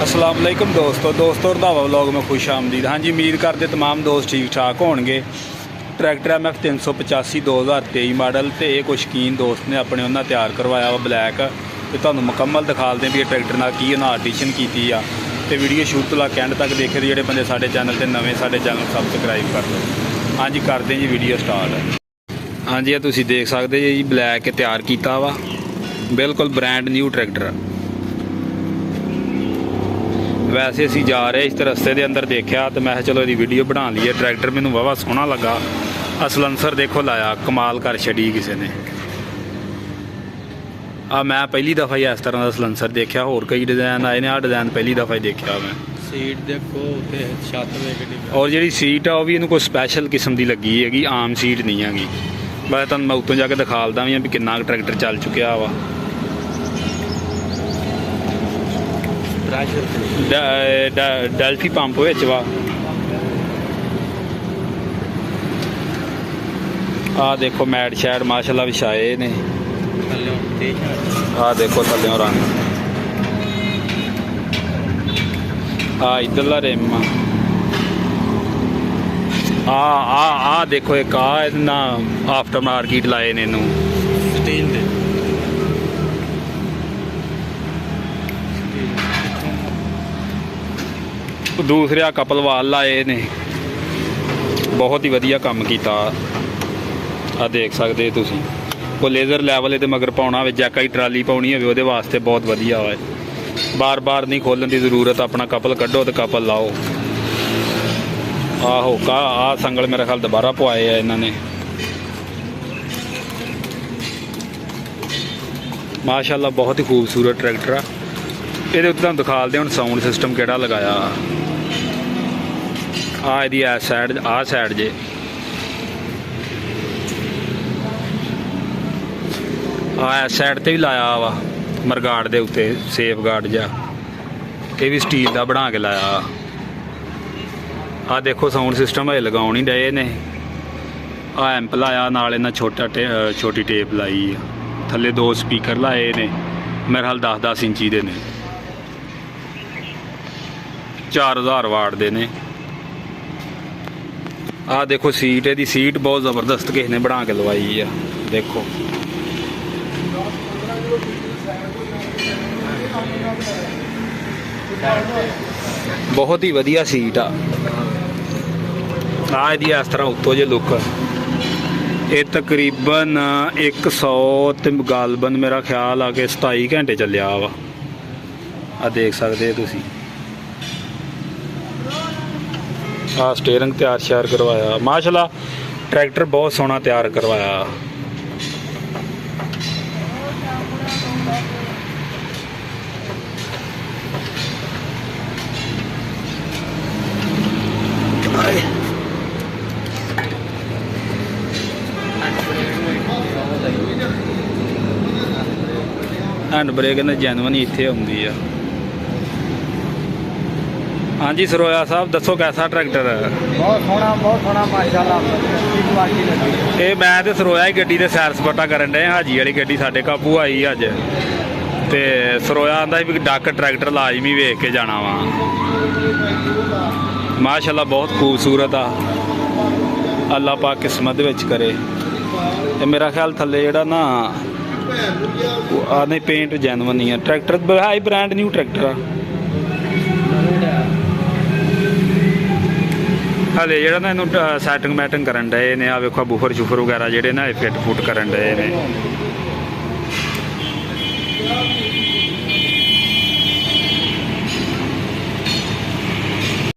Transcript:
अस्सलाम वालेकुम दोस्तों रंधावा व्लॉग में खुश आमदीद। हाँ जी, उम्मीद करते तमाम दोस्त ठीक ठाक होणगे। ट्रैक्टर MF 385 2023 मॉडल तो ये कुछ शकीन दोस्त ने अपने उन्हें तैयार करवाया वा ब्लैक। तो तुहानूं मुकम्मल दिखा दें भी ट्रैक्टर नाल की उन्हें आर्टिशन की आ। तो वीडियो शुरू तो लैके एंड तक देखे जोड़े बंदे साडे चैनल से नवे साडे चैनल सबसक्राइब कर लो। हाँ जी, करते जी वीडियो स्टार्ट। हाँ जी, तुसीं देख सकते जी ब्लैक तैयार किया वा, बिल्कुल ब्रांड न्यू ट्रैक्टर। वैसे असी जा रहे इस रस्ते के अंदर देखा तो मैं चलो ये वीडियो बना लीए। ट्रैक्टर मैनू वाहवा सोहना लगा। असलंसर देखो लाया, कमाल कर छड़ी किसी ने। मैं पहली दफ़ा ही इस तरह का असलंसर देखा, होर कई डिज़ाइन आए ने, डिज़ाइन पहली दफ़ा ही देखा मैं। सीट देखो छत और जी सीट आ भी कोई स्पैशल किस्म की लगी हैगी, आम सीट नहीं हैगी। बस तुहानूं मैं उत्तों जाके दिखा लदा भी किन्ना ट्रैक्टर चल चुकिया वा। डेल्फी पंप विच वा। आ देखो मैट शैड माशाल्लाह विछाए ने। आ देखो थल्लों रंग। आ इधरला रिम। आ देखो एक ना आफ्टर मार्केट लाए ने इनू स्टील दे। दूसरे कपल वाल लाए ने, बहुत ही वधिया काम किया। आ देख सकते तुसी कोई लेज़र लैवल ये मगर पाउना हो, जैका ही ट्राली पाउनी हो वास्ते बहुत वधिया है। बार बार नहीं खोलन की जरूरत, अपना कपल कड्डो तो कपल लाओ। आहो का आ संगल मेरा ख्याल दोबारा पवाए है इन्होंने। माशाल्लाह बहुत ही खूबसूरत ट्रैक्टर आ। ये उत्ते दिखा दे हम साउंड सिस्टम केड़ा लगाया। यदी सैड सैड जे इस सैड ते भी लाया वा मरगाड़ दे उत्ते सेफ गार्ड जा। ये भी स्टील का बना के लाया। आ देखो साउंड सिस्टम अजे लगाउण ही डए ने। आ एंप लाया नाल इन्हां छोटी टेप लाई। थल्ले 2 स्पीकर लाए ने, मेरे हाल 10-10 इंची दे ने, 4000 वाट दे ने। आ देखो सीट, यदी सीट बहुत ज़बरदस्त किसी ने बना के लवाई है। देखो बहुत ही वधिया सीट आ। यदी इस तरह उत्तों जे लुक। ये तकरीबन 100 ते गालबन मेरा ख्याल आ के 27 घंटे चलिया वा। आ देख सकते तुसी। आ स्टेयरिंग तैयार श्यार करवाया। माशाल्लाह ट्रैक्टर बहुत सोहना तैयार करवाया। हैंड ब्रेक ने जैनवन ही इत्थे आउंदी आ। हाँ जी सरोया साहब दसो कैसा ट्रैक्टर है? बहुत सोहना माशाल्लाह। ये मैं तो सरोया ही गड्डी दे सैर सपाटा करन डे। हाजी वाली गड्डी साडे काबू आई अज ते सरोया आंदा भी डक ट्रैक्टर लाजमी वेख के जाना वा। माशाल्लाह बहुत खूबसूरत आ। अल्लाह पाक किस्मत विच करे। ते मेरा ख्याल थल्ले जेड़ा ना नहीं पेंट जैनवन नहीं है। ट्रैक्टर है ब्रांड न्यू ट्रैक्टर आ। हाले जो ना इनू सैटिंग मैटिंग करन डे ने। आ वेखो बूफर शूफर वगैरह जेडे ना फिट फुट करन डे ने।